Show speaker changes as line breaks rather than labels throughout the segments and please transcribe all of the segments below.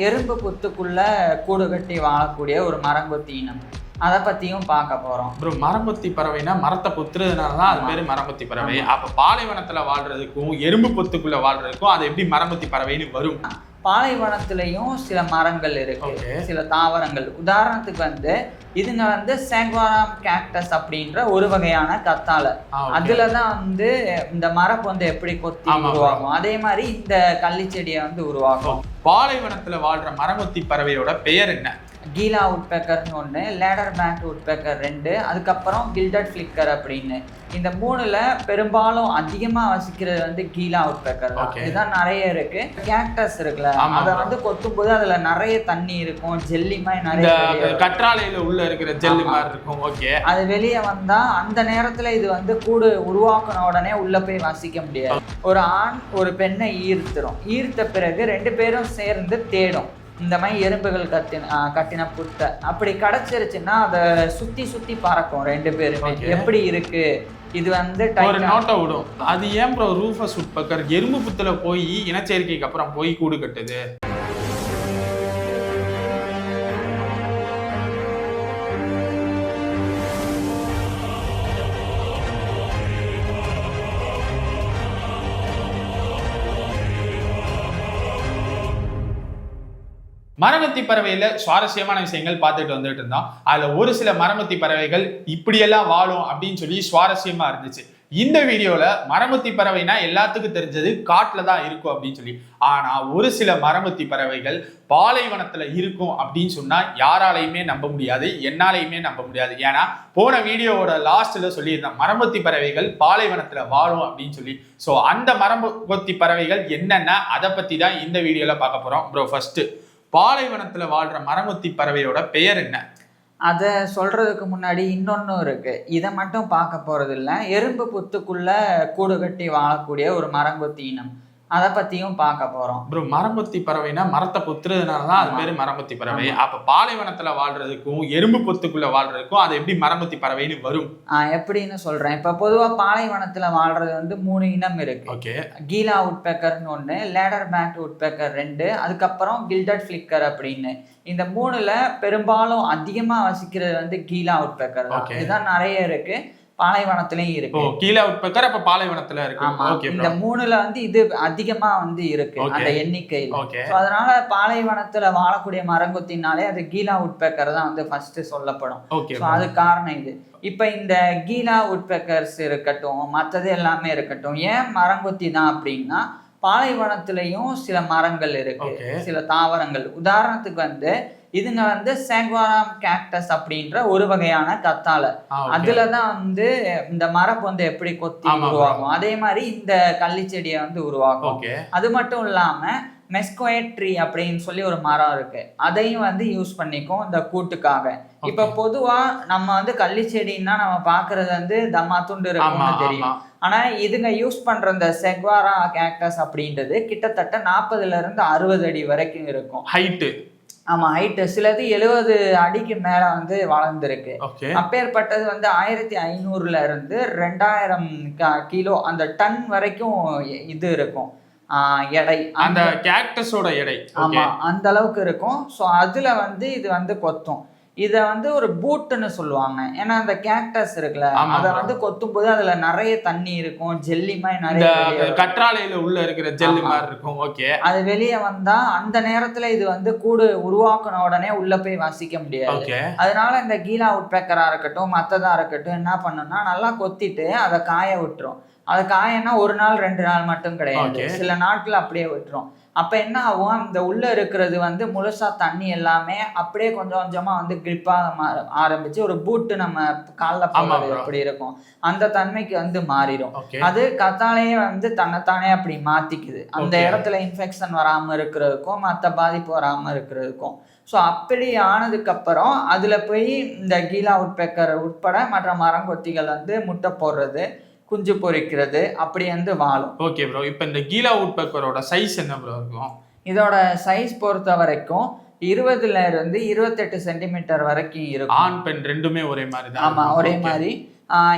எறும்பு புத்துக்குள்ள கூடு கட்டி வாழக்கூடிய ஒரு மரங்கொத்தி இனம், அதை பத்தியும் பார்க்க போறோம்.
ப்ரோ, மரங்கொத்தி பறவைனா மரத்தை புத்துறதுனாலதான் அது பேரு மரங்கொத்தி பறவை. அப்ப பாலைவனத்துல வாழ்றதுக்கும் எறும்பு புத்துக்குள்ள வாழ்றதுக்கும் அது எப்படி மரங்கொத்தி பறவைன்னு வரும்?
பாலைவனத்திலையும் சில மரங்கள் இருக்கு, சில தாவரங்கள். உதாரணத்துக்கு இதுங்க சேக்வாரம் கேக்டஸ் அப்படின்ற ஒரு வகையான கத்தாழை. அதுலதான் இந்த மரப்பு எப்படி கொத்தி உருவாகும், அதே மாதிரி இந்த கள்ளி செடியை உருவாகும்.
பாலைவனத்துல வாழ்ற மரங்கொத்தி பறவையோட பெயர் என்ன?
கீலா உட்பெக்கர்னு ஒன்று, லேடர் பேக் உட்பெக்கர் 2, அதுக்கப்புறம் கில்டட் ஃபிளிக்கர் அப்படின்னு. இந்த 3ல பெரும்பாலும் அதிகமாக வசிக்கிறது கீலா உட்பெக்கர் தான். இதுதான் நிறைய இருக்கு. கேக்டஸ் இருக்குல்ல, அதை கொத்தும் போது அதுல நிறைய தண்ணி இருக்கும், ஜெல்லி மாதிரி நிறைய
கற்றாழையில உள்ள இருக்கிற ஜெல்லி மாதிரி இருக்கும். ஓகே,
அது வெளியே வந்தா அந்த நேரத்துல இது கூடு உருவாக்கின உடனே உள்ள போய் வசிக்க முடியாது. ஒரு ஆண் ஒரு பெண்ணை ஈர்த்த பிறகு 2 பேரும் சேர்ந்து தேடும் இந்த மாதிரி எறும்புகள் கட்டின புத்தை. அப்படி கிடைச்சிருச்சுன்னா அதை சுத்தி பறக்கும் 2 பேருமே. எப்படி இருக்கு இது
ஒரு நோட்டை விடும். அது ஏன் ப்ரோ ரூஃபஸ் உட்பெக்கர் எறும்பு புத்துல போய் இனச்சேர்க்கைக்கு அப்புறம் போய் கூடு கட்டுது? மரங்கொத்தி பறவையில சுவாரஸ்யமான விஷயங்கள் பார்த்துட்டு வந்துட்டு இருந்தோம். அதுல ஒரு சில மரங்கொத்தி பறவைகள் இப்படியெல்லாம் வாழும் அப்படின்னு சொல்லி சுவாரஸ்யமா இருந்துச்சு. இந்த வீடியோல மரங்கொத்தி பறவைனா எல்லாத்துக்கும் தெரிஞ்சது காட்டுல தான் இருக்கும் அப்படின்னு சொல்லி, ஆனா ஒரு சில மரங்கொத்தி பறவைகள் பாலைவனத்துல இருக்கும் அப்படின்னு சொன்னா யாராலையுமே நம்ப முடியாது, என்னாலையுமே நம்ப முடியாது. ஏன்னா போன வீடியோவோட லாஸ்ட்ல சொல்லியிருந்தேன் மரங்கொத்தி பறவைகள் பாலைவனத்துல வாழும் அப்படின்னு சொல்லி. ஸோ அந்த மரங்கொத்தி பறவைகள் என்னென்ன, அதை பத்தி தான் இந்த வீடியோல பார்க்க போறோம். ப்ரோ, ஃபர்ஸ்ட் பாலைவனத்துல வாழ்ற மரங்கொத்தி பறவையோட பெயர் என்ன?
அதை சொல்றதுக்கு முன்னாடி இன்னொன்னும் இருக்கு. இதை மட்டும் பார்க்க போறது இல்லை, எறும்பு புத்துக்குள்ள கூடு கட்டி வாழக்கூடிய ஒரு மரங்கொத்தி இனம், அதை பத்தியும் பார்க்க போறோம்.
ப்ரோ, மரங்கொத்தி பறவைனா மரத்தை புத்துறதுனாலதான் அது பேரு மரங்கொத்தி பறவை. அப்ப பாலைவனத்துல வாழ்றதுக்கும் எறும்பு புத்துக்குள்ள வாழ்றதுக்கும் அது எப்படி மரங்கொத்தி பறவைன்னு வரும்?
எப்படின்னு சொல்றேன். இப்ப பொதுவா பாலைவனத்துல வாழ்றது 3 இனம் இருக்கு. கீலா உட்பெக்கர்னு ஒன்று, லேடர் பேக் உட்பெக்கர் 2, அதுக்கப்புறம் கில்டட் ஃபிளிக்கர் அப்படின்னு. இந்த 3ல பெரும்பாலும் அதிகமா வசிக்கிறது கீலா உட்பெக்கர் தான். இதுதான் நிறைய இருக்கு, பாலைவனத்திலயும் இருக்கு.
கீழே உட்பெக்கர் அப்ப பாலைவனத்துல இருக்கு.
இந்த 3ல இது அதிகமா இருக்கு அந்த எண்ணிக்கையில். அதனால பாலைவனத்துல வாழக்கூடிய மரங்கொத்தினாலே அது கீலா உட்பெக்கர் தான் ஃபர்ஸ்ட் சொல்லப்படும். அது காரணம் இது. இப்ப இந்த கீலா உட்பெக்கர்ஸ் இருக்கட்டும், மற்றது எல்லாமே இருக்கட்டும், ஏன் மரங்கொத்தி தான் அப்படின்னா பாலைவனத்திலையும் சில மரங்கள் இருக்கு, சில தாவரங்கள். உதாரணத்துக்கு இதுங்க சேக்வாரம் கேக்டஸ் அப்படின்ற ஒரு வகையான கத்தாழை. அதுலதான் இந்த மரப்பு எப்படி கொத்தி உருவாகும், அதே மாதிரி இந்த கள்ளி செடியை உருவாகும். அது மட்டும் இல்லாம மெஸ்கோயட் ட்ரீ அப்படின்னு சொல்லி ஒரு மரம் இருக்கு, அதையும் யூஸ் பண்ணிக்கும் இந்த கூட்டுக்காக. இப்ப பொதுவா நம்ம கள்ளி செடின்னா நம்ம பாக்குறது தம்மா துண்டு இருக்கும்னு தெரியும். ஆனா இதுங்க யூஸ் பண்ற இந்த செக்வாரா கேக்டஸ் அப்படின்றது கிட்டத்தட்ட 40ல இருந்து 60 அடி வரைக்கும் இருக்கும் ஹைட்டு. ஆமா, ஹைட்டு சிலது 70 அடிக்கு மேல வளர்ந்துருக்கு. அப்பேற்பட்டது 1500ல இருந்து 2000 கிலோ அந்த டன் வரைக்கும் இது இருக்கும் எடை,
அந்த கேக்டஸோட எடை.
ஆமா, அந்த அளவுக்கு இருக்கும். ஸோ அதுல இது கொத்தும். இதை ஒரு பூட்டுன்னு சொல்லுவாங்க. ஏன்னா அந்த கேக்டஸ் இருக்குல்ல, அதை கொத்தும் போது அதுல நிறைய தண்ணி இருக்கும், ஜெல்லி மாதிரி நிறைய
கற்றாழையில உள்ள இருக்கிற ஜெல்லி மாதிரி இருக்கும். ஓகே,
அது வெளியே வந்தா அந்த நேரத்துல இது கூடு உருவாக்கின உடனே உள்ள போய் வசிக்க முடியாது. அதனால இந்த கீலா உட்பெக்கரா இருக்கட்டும், மத்ததா இருக்கட்டும், என்ன பண்ணுன்னா நல்லா கொத்திட்டு அதை காய விட்டுரும். அதை காயன்னா 1 நாள் 2 நாள் மட்டும் கிடையாது, சில நாட்கள் அப்படியே விட்டுரும். அப்ப என்ன ஆகும், இந்த உள்ள இருக்கிறது முழுசா தண்ணி எல்லாமே அப்படியே கொஞ்சம் கொஞ்சமா கிரிப்பா ஆரம்பிச்சு ஒரு பூட்டு நம்ம காலில் போடுறது எப்படி இருக்கும் அந்த தன்மைக்கு மாறிடும். அது கத்தாழையே தன்னைத்தானே அப்படி மாத்திக்குது, அந்த இடத்துல இன்ஃபெக்ஷன் வராம இருக்கிறதுக்கும் மற்ற பாதிப்பு வராம இருக்கிறதுக்கும். ஸோ அப்படி ஆனதுக்கு அப்புறம் அதுல போய் இந்த கீலா உட்பெக்கர் உட்பட மற்ற மரங்கொத்திகள் முட்டை போடுறது, குஞ்சு பொறிக்கிறது, அப்படி வாழும்.
ஓகே ப்ரோ, இப்போ இந்த கீலா உட்பெக்கரோட சைஸ் என்ன ப்ரோ இருக்கும்?
இதோட சைஸ் பொறுத்த வரைக்கும் 20ல இருந்து 28 சென்டிமீட்டர் வரைக்கும் இருக்கும்.
ஆண் பெண் ரெண்டுமே ஒரே மாதிரி தான்.
ஆமா, ஒரே மாதிரி.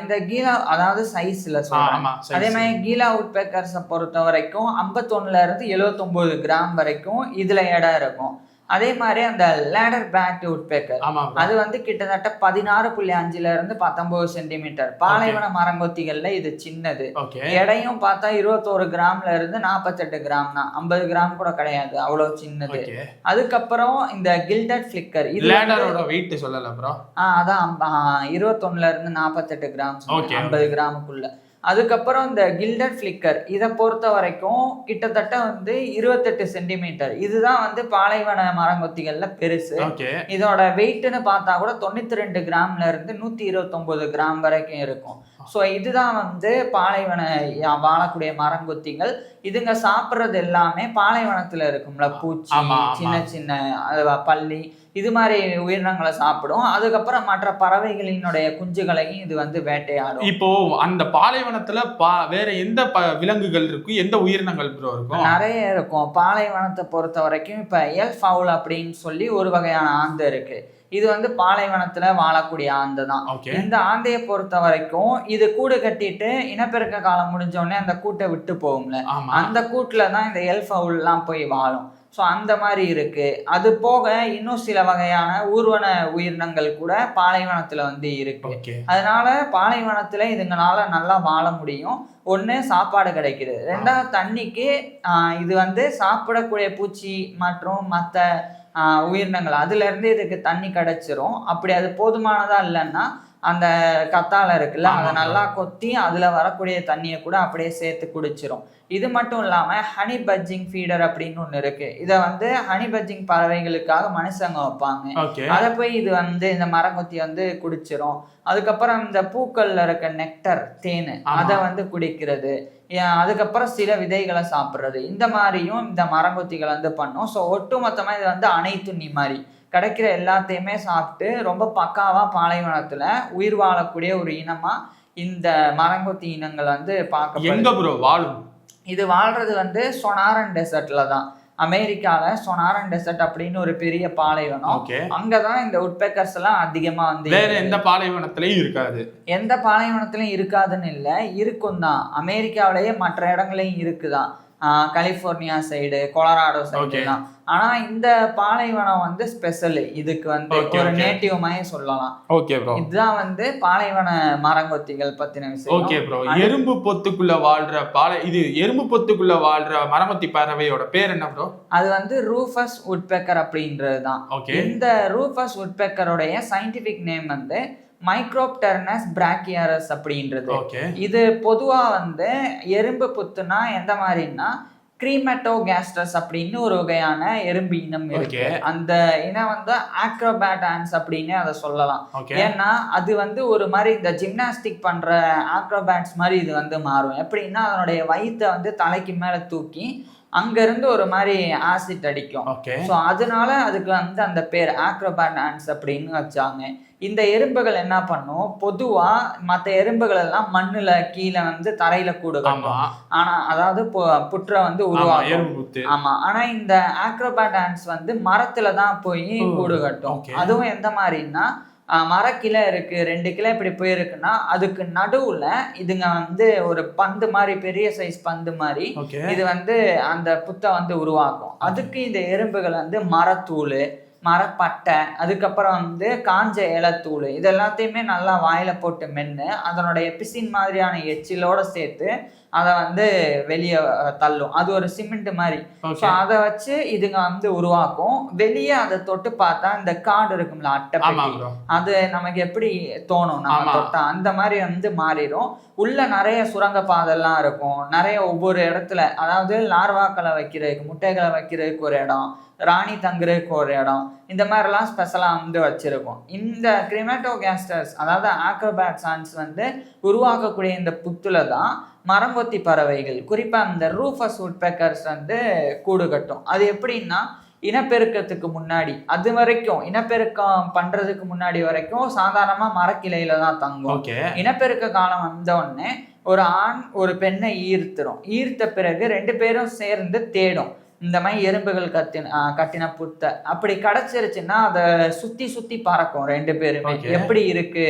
இந்த கீலா அதாவது சைஸ்ல சொல்றேன். அதே மாதிரி கீலா உட்பெக்கர்ஸை பொறுத்த வரைக்கும் 51 இருந்து 79 கிராம் வரைக்கும் இதுல எடை இருக்கும். அதே மாதிரி அந்த லேடர் பேக் உட்பெக்கர் அது வந்து கிட்டத்தட்ட 16.5 இருந்து 19 சென்டிமீட்டர். பாலைவன மரங்கொத்திகள்ல இது சின்னது. எடையும் பார்த்தா 21 கிராம்ல இருந்து 48 கிராம் தான், 50 கிராம் கூட கிடையாது, அவ்வளவு சின்னது. அதுக்கப்புறம் இந்த கில்டட் ஃபிளிக்கர், இது
வெயிட் சொல்லல ப்ரோ.
அதான் 21 இருந்து 48 கிராம், 50 கிராமுக்குள்ள. அதுக்கப்புறம் இந்த கில்டட் ஃபிளிக்கர் இதை பொறுத்த வரைக்கும் கிட்டத்தட்ட வந்து 28 சென்டிமீட்டர். இதுதான் வந்து பாலைவன மரங்கொத்திகள்ல பெருசு. இதோட வெயிட்னு பார்த்தா கூட 92 கிராம்ல இருந்து 129 கிராம் வரைக்கும் இருக்கும். ஸோ இதுதான் வந்து பாலைவன வாழக்கூடிய மரங்கொத்திகள். இதுங்க சாப்பிட்றது எல்லாமே பாலைவனத்துல இருக்கும்ல, பூச்சி, சின்ன சின்ன பல்லி, இது மாதிரி உயிரினங்களை சாப்பிடும். அதுக்கப்புறம் மற்ற பறவைகளினுடைய குஞ்சுகளையும் இது வந்து வேட்டையாடும்.
இப்போ அந்த பாலைவனத்துல வேற எந்த விலங்குகள் இருக்கும், எந்த உயிரினங்கள் இருக்கும்?
நிறைய இருக்கும். பாலைவனத்தை பொறுத்த வரைக்கும் இப்ப எல் ஃபவுல் அப்படின்னு சொல்லி ஒரு வகையான ஆந்தை இருக்கு. இது வந்து பாலைவனத்துல வாழக்கூடிய ஆந்தை தான். இந்த ஆந்தையை பொறுத்த வரைக்கும் இது கூடு கட்டிட்டு இனப்பெருக்க காலம் முடிஞ்ச உடனே அந்த கூட்டை விட்டு போகும்ல, அந்த கூட்டுல தான் இந்த எல் ஃபவுல் எல்லாம் போய் வாழும். ஸோ அந்த மாதிரி இருக்கு. அது போக இன்னும் சில வகையான ஊர்வன உயிரினங்கள் கூட பாலைவனத்துல வந்து இருக்கு. அதனால பாலைவனத்துல இதுங்களால நல்லா வாழ முடியும். ஒண்ணு சாப்பாடு கிடைக்குது, ரெண்டாவது தண்ணிக்கு இது வந்து சாப்பிடக்கூடிய பூச்சி மற்றும் மற்ற உயிரினங்கள் அதுல இருந்து இதுக்கு தண்ணி கிடைச்சிரும். அப்படி அது போதுமானதா இல்லைன்னா அந்த கத்தாழை இருக்குல்ல, அதை நல்லா கொத்தி அதுல வரக்கூடிய தண்ணியை கூட அப்படியே சேர்த்து குடிச்சிரும். இது மட்டும் இல்லாம ஹனி பஜ்ஜிங் ஃபீடர் அப்படின்னு ஒண்ணு இருக்கு. இதை வந்து ஹனி பஜ்ஜிங் பறவைகளுக்காக மனுஷங்க வைப்பாங்க. அதை போய் இது வந்து இந்த மரங்கொத்தி வந்து குடிச்சிரும். அதுக்கப்புறம் இந்த பூக்கள்ல இருக்க நெக்டர், தேன், அதை வந்து குடிக்கிறது. அதுக்கப்புறம் சில விதைகளை சாப்பிட்றது. இந்த மாதிரியும் இந்த மரங்கொத்திகள் வந்து பண்ணும். ஸோ ஒட்டு மொத்தமா இது வந்து அனைத்துண்ணி மாதிரி கிடைக்கிற எல்லாத்தையுமே சாப்பிட்டு ரொம்ப பக்காவா பாலைவனத்துல உயிர் வாழக்கூடிய ஒரு இனமா இந்த மரங்கொத்தி இனங்கள் வந்து
வாழும்.
இது வாழ்றது வந்து சொனாரன் டெசர்ட்ல தான். அமெரிக்கால சொனாரன் டெசர்ட் அப்படின்னு ஒரு பெரிய பாலைவனம். அங்கதான் இந்த உட்பெக்கர்ஸ் எல்லாம் அதிகமா வந்து.
வேற எந்த பாலைவனத்திலயும் இருக்காது.
எந்த பாலைவனத்திலயும் இருக்காதுன்னு இல்ல, இருக்கும் தான். அமெரிக்காவிலேயே மற்ற இடங்களையும் இருக்குதான், கலிபோர்னியா சைடு, கொலராடோ சைடு தான். ஆனா இந்த பாலைவனம் வந்து ஸ்பெஷல். இதுக்கு வந்து ஒரு நேட்டிவ் மாதிரி சொல்லலாம். இதுதான் வந்து பாலைவன மரங்கொத்திகள் பத்தின விஷயம்.
எறும்பு பொத்துக்குள்ள வாழ்ற எறும்பு பொத்துக்குள்ள வாழ்ற மரங்கொத்தி பறவையோட பேர் என்ன ப்ரோ?
அது வந்து ரூஃபஸ் உட்பெக்கர் அப்படின்றது தான். இந்த ரூஃபஸ் உட்பெக்கருடைய சயின்டிபிக் நேம் வந்து மைக்ரோப்டெர்னஸ் பிராக்கியாரஸ் அப்படின்றது. இது பொதுவா வந்து எறும்பு புத்துனா எந்த மாதிரின்னா கிரீமட்டோகாஸ்டஸ் அப்படின்னு ஒரு வகையான எறும்பு இனம் இருக்கு. அந்த இனம் வந்து ஆக்ரோபேட் ஆன்ஸ் அப்படின்னு அதை சொல்லலாம். ஏன்னா அது வந்து ஒரு மாதிரி இந்த ஜிம்னாஸ்டிக் பண்ற ஆக்ரோபேட்ஸ் மாதிரி இது வந்து மாறும். எப்படின்னா அதனுடைய வயிற்றை வந்து தலைக்கு மேல தூக்கி அங்கிருந்து ஒரு மாதிரி ஆசிட் அடிக்கும். ஸோ அதனால அதுக்கு வந்து அந்த பேர் ஆக்ரோபேட் ஆன்ஸ் அப்படின்னு வச்சாங்க. இந்த எறும்புகள் என்ன பண்ணும், பொதுவா மற்ற எறும்புகள் எல்லாம் மண்ணுல கீழே வந்து தரையில கூடு கட்டும். ஆனா அதாவது புற்ற வந்து உருவாகும். ஆமா. ஆனா இந்த ஆக்ரோபேட் ஆன்ஸ் வந்து மரத்துல தான் போய் கூடு கட்டும். அதுவும் எந்த மாதிரின்னா மரக்கிளை இருக்கு, 2 கிளை இப்படி போயிருக்குன்னா அதுக்கு நடுவுல இதுங்க வந்து ஒரு பந்து மாதிரி, பெரிய சைஸ் பந்து மாதிரி இது வந்து அந்த புத்தை வந்து உருவாக்கும். அதுக்கு இந்த எறும்புகள் வந்து மரத்தூள், மரப்பட்டை, அதுக்கப்புறம் வந்து காஞ்ச இலத்தூள், இது எல்லாத்தையுமே நல்லா வாயில போட்டு மென்று அதனுடைய பிசின் மாதிரியான எச்சிலோட சேர்த்து அதை வந்து வெளியே தள்ளும். அது ஒரு சிமெண்ட் மாதிரி. ஸோ அதை வச்சு இதுங்க வந்து உருவாக்கும். வெளியே அதை தொட்டு பார்த்தா இந்த காடு இருக்கும்ல, அட்டைப்பெட்டி, அது நமக்கு எப்படி தோணும் நம்ம தொட்டா அந்த மாதிரி வந்து மாறிடும். உள்ள நிறைய சுரங்க பாதெல்லாம் இருக்கும். நிறைய ஒவ்வொரு இடத்துல, அதாவது லார்வாக்களை வைக்கிறதுக்கு, முட்டைகளை வைக்கிறதுக்கு ஒரு இடம், ராணி தங்குறதுக்கு ஒரு இடம், இந்த மாதிரிலாம் ஸ்பெஷலாக வந்து வச்சிருக்கோம். இந்த கிரிமேட்டோகாஸ்டர்ஸ் அதாவது ஆக்ரோபேட் ஆன்ஸ் வந்து உருவாக்கக்கூடிய இந்த புத்துல தான் மரங்கொத்தி பறவைகள், குறிப்பாக இந்த ரூஃபஸ் உட்பெக்கர்ஸ் வந்து கூடு கட்டும். அது எப்படின்னா இனப்பெருக்கத்துக்கு முன்னாடி, அது வரைக்கும் இனப்பெருக்கம் பண்றதுக்கு முன்னாடி வரைக்கும் சாதாரணமா மரக்கிளையில தான் தங்கும். இனப்பெருக்க காலம் வந்த உடனே ஒரு ஆண் ஒரு பெண்ணை ஈர்த்த பிறகு 2 பேரும் சேர்ந்து தேடும் இந்த மாதிரி எறும்புகள் கட்டின புத்தை. அப்படி கிடைச்சிருச்சுன்னா அதை சுத்தி பறக்கும் 2 பேருமே. எப்படி இருக்கு,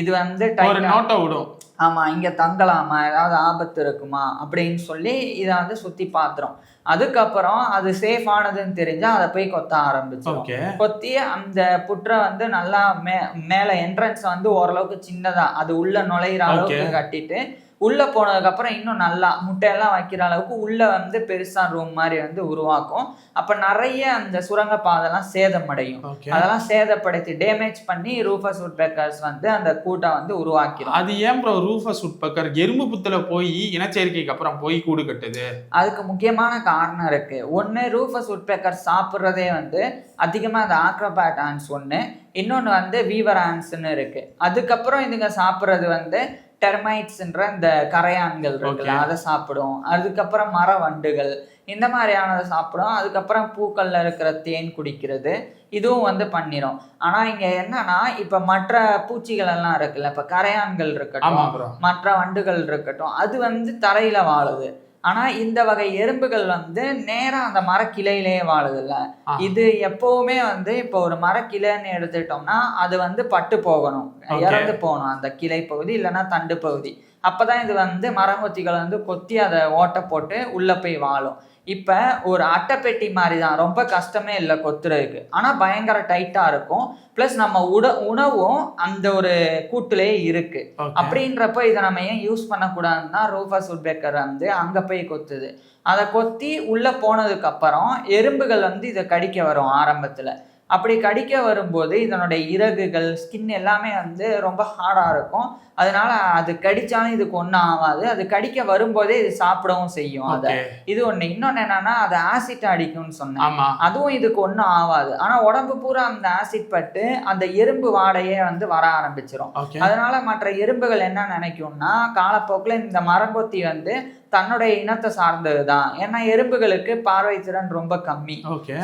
இது வந்து
ஒரு நோட்டை விடும்.
ஆமா இங்க தங்கலாமா, ஏதாவது ஆபத்து இருக்குமா அப்படின்னு சொல்லி இதை வந்து சுத்தி பாத்துரும். அதுக்கப்புறம் அது சேஃப் ஆனதுன்னு தெரிஞ்சா அதை போய் கொத்த ஆரம்பிச்சோம். கொத்தி அந்த புற்றை வந்து நல்லா மேல என்ட்ரன்ஸ் வந்து ஓரளவுக்கு சின்னதா அது உள்ள நுழையிற அளவுக்கு கட்டிட்டு உள்ள போனதுக்கு அப்புறம் இன்னும் நல்லா முட்டையெல்லாம் வைக்கிற அளவுக்கு உள்ள வந்து பெருசா ரூம் மாதிரி வந்து உருவாக்கும். அப்ப நிறைய அந்த சுரங்க பாதைலாம் சேதமடையும். அதெல்லாம் சேதப்படுத்தி டேமேஜ் பண்ணி ரூஃபஸ் உட்பெக்கர்ஸ் வந்து அந்த கூட்டை வந்து உருவாக்கிடும்.
அது ஏன் ப்ரோ ரூஃபஸ் உட்பெக்கர் எறும்பு புத்துல போய் இனச்சேர்க்கைக்கு அப்புறம் போய் கூடு கட்டுது?
அதுக்கு முக்கியமான காரணம் இருக்கு. ஒன்னு ரூஃபஸ் உட்பெக்கர் சாப்பிட்றதே வந்து அதிகமா அந்த ஆக்ரோபாட் ஆன்ஸ் ஒண்ணு, இன்னொன்னு வந்து வீவர் ஆன்ஸ்ன்னு இருக்கு. அதுக்கப்புறம் இதுங்க சாப்பிட்றது வந்து டெர்மைட்ஸ்ன்ற இந்த கரையான்கள் இருக்குல்ல அதை சாப்பிடும். அதுக்கப்புறம் மர வண்டுகள் இந்த மாதிரியானதை சாப்பிடும். அதுக்கப்புறம் பூக்கள்ல இருக்கிற தேன் குடிக்கிறது இதுவும் வந்து பண்ணிடும். ஆனா இங்க என்னன்னா இப்ப மற்ற பூச்சிகள் எல்லாம் இருக்குல்ல, இப்ப கரையான்கள் இருக்கட்டும் மற்ற வண்டுகள் இருக்கட்டும் அது வந்து தரையில வாழுது. ஆனா இந்த வகை எறும்புகள் வந்து நேரா அந்த மரக்கிளையிலேயே வாழுதுல்ல. இது எப்பவுமே வந்து இப்போ ஒரு மரக்கிளைன்னு எடுத்துட்டோம்னா அது வந்து பட்டு போகணும், இறந்து போகணும் அந்த கிளை பகுதி இல்லைன்னா தண்டு பகுதி. அப்பதான் இது வந்து மரங்கொத்திகள் வந்து கொத்தி அதை ஓட்ட போட்டு உள்ள போய் வாழும். இப்ப ஒரு அட்டைப்பெட்டி மாதிரி தான், ரொம்ப கஷ்டமே இல்லை கொத்துறதுக்கு. ஆனா பயங்கர டைட்டா இருக்கும். பிளஸ் நம்ம உணவும் அந்த ஒரு கூட்டுலேயே இருக்கு. அப்படின்றப்ப இதை நம்ம ஏன் யூஸ் பண்ணக்கூடாதுன்னா ரூஃபஸ் உட்பெக்கர் வந்து அங்க போய் கொத்துது. அதை கொத்தி உள்ள போனதுக்கு அப்புறம் எறும்புகள் வந்து இதை கடிக்க வரும் ஆரம்பத்துல. அப்படி கடிக்க வரும்போது இதனுடைய இறகுகள் ஸ்கின் எல்லாமே வந்து ரொம்ப ஹார்டாக இருக்கும். அதனால அது கடிச்சாலும் இதுக்கு ஒன்றும் ஆகாது. அது கடிக்க வரும்போதே இது சாப்பிடவும் செய்யும். அதை இது ஒன்று. இன்னொன்று என்னன்னா அது ஆசிட் அடிக்கும்னு சொன்னேன், அதுவும் இதுக்கு ஒன்றும் ஆகாது. ஆனால் உடம்பு பூரா அந்த ஆசிட் பட்டு அந்த எறும்பு வாடையே வந்து வர ஆரம்பிச்சிடும். அதனால மற்ற எறும்புகள் என்ன நினைக்கும்னா காலப்போக்கில் இந்த மரங்கொத்தி வந்து தன்னுடைய இனத்தை சார்ந்ததுதான். ஏன்னா எறும்புகளுக்கு பார்வை திறன் ரொம்ப கம்மி.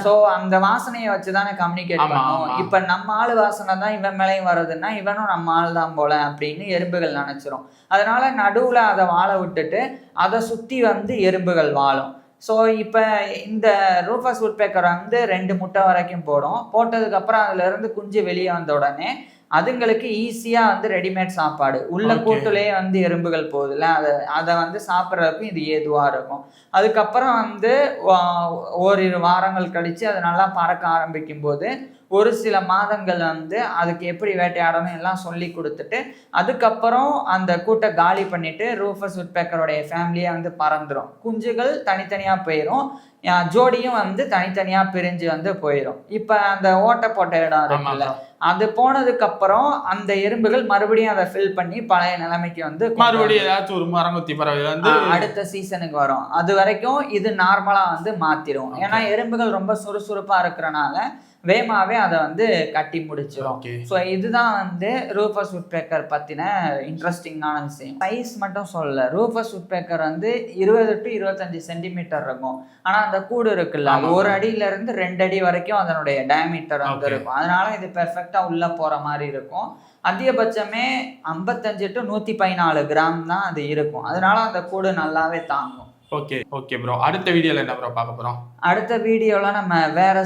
சோ அந்த வாசனையை வச்சுதானே கம்யூனிகேட் பண்ணும். இப்ப நம்ம ஆளு வாசனை தான் இவன் மேலையும் வருதுன்னா இவனும் நம்ம ஆள் தான் போல அப்படின்னு எறும்புகள் நினைச்சிரும். அதனால நடுவுல அதை வாழ விட்டுட்டு அதை சுத்தி வந்து எறும்புகள் வாழும். ஸோ இப்போ இந்த ரூஃபஸ் உட்பெக்கர் வந்து 2 முட்டை வரைக்கும் போடும். போட்டதுக்கு அப்புறம் அதுல இருந்து குஞ்சு வெளியே வந்த உடனே அதுங்களுக்கு ஈஸியா வந்து ரெடிமேட் சாப்பாடு உள்ள கூட்டுலேயே வந்து எறும்புகள் போகுதுல்ல, அதை வந்து சாப்பிட்றதுக்கும் இது ஏதுவா இருக்கும். அதுக்கப்புறம் வந்து ஓரிரு வாரங்கள் கழிச்சு அது நல்லா பறக்க ஆரம்பிக்கும் போது ஒரு சில மாதங்கள் வந்து அதுக்கு எப்படி வேட்டையாடணும் எல்லாம் சொல்லி கொடுத்துட்டு அதுக்கப்புறம் அந்த கூட்டை காலி பண்ணிட்டு ரூஃபஸ் உட்பெக்கருடைய ஃபேமிலியே வந்து பறந்துடும். குஞ்சுகள் தனித்தனியா போயிடும், ஜோடியும் வந்து தனித்தனியா பிரிஞ்சு வந்து போயிடும். இப்ப அந்த ஓட்ட போட்ட இடம் இருக்குல்ல, அது போனதுக்கு அப்புறம் அந்த எறும்புகள் மறுபடியும் அதை ஃபில் பண்ணி பழைய நிலைமைக்கு வந்து
மறுபடியும் ஏதாச்சும் ஒரு மரங்கொத்தி பறவை வந்து
அடுத்த சீசனுக்கு வரும். அது வரைக்கும் இது நார்மலா வந்து மாத்திரும். ஏன்னா எறும்புகள் ரொம்ப சுறுசுறுப்பா இருக்கிறனால வேமாவே அதை வந்து கட்டி முடிச்சிடும். ஸோ இதுதான் வந்து ரூஃபஸ் உட்பெக்கர் பத்தின இன்ட்ரெஸ்டிங்கான விஷயம். சைஸ் மட்டும் சொல்லல, ரூஃபஸ் உட்பெக்கர் வந்து 20 to 25 சென்டிமீட்டர் இருக்கும். ஆனா அந்த கூடு இருக்குல்ல அது 1 அடியில இருந்து 2 அடி வரைக்கும் அதனுடைய டயமீட்டர் வந்து இருக்கும். அதனால இது பெர்ஃபெக்டா உள்ள போற மாதிரி இருக்கும். அதிகபட்சமே 55 to 114 கிராம் தான் அது இருக்கும். அதனால அந்த கூடு நல்லாவே தாங்கும்.
Okay bro. அடுத்த வீடியோல என்ன ப்ரோ பார்க்க போறோம்?
அடுத்த வீடியோல நம்ம வேற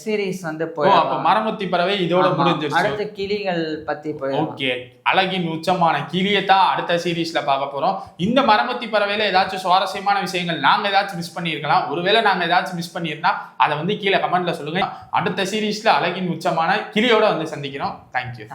சீரீஸ் வந்து
அப்ப மரங்கொத்தி பறவை இதோட முடிஞ்சிருச்சு.
அடுத்த கிளிகள் பத்தி
ஓகே, அழகின் உச்சமான கிளியை தான் அடுத்த சீரீஸ்ல பார்க்க போறோம். இந்த மரங்கொத்தி பறவையில ஏதாச்சும் சுவாரஸ்யமான விஷயங்கள் நாங்க ஏதாச்சும் மிஸ் பண்ணியிருக்கலாம், ஒருவேளை நாங்க ஏதாச்சும் மிஸ் பண்ணியிருந்தா அதை வந்து கீழே கமெண்ட்ல சொல்லுங்க. அடுத்த சீரீஸ்ல அழகின் உச்சமான கிளியோட வந்து சந்திக்கிறோம். தேங்க்யூ.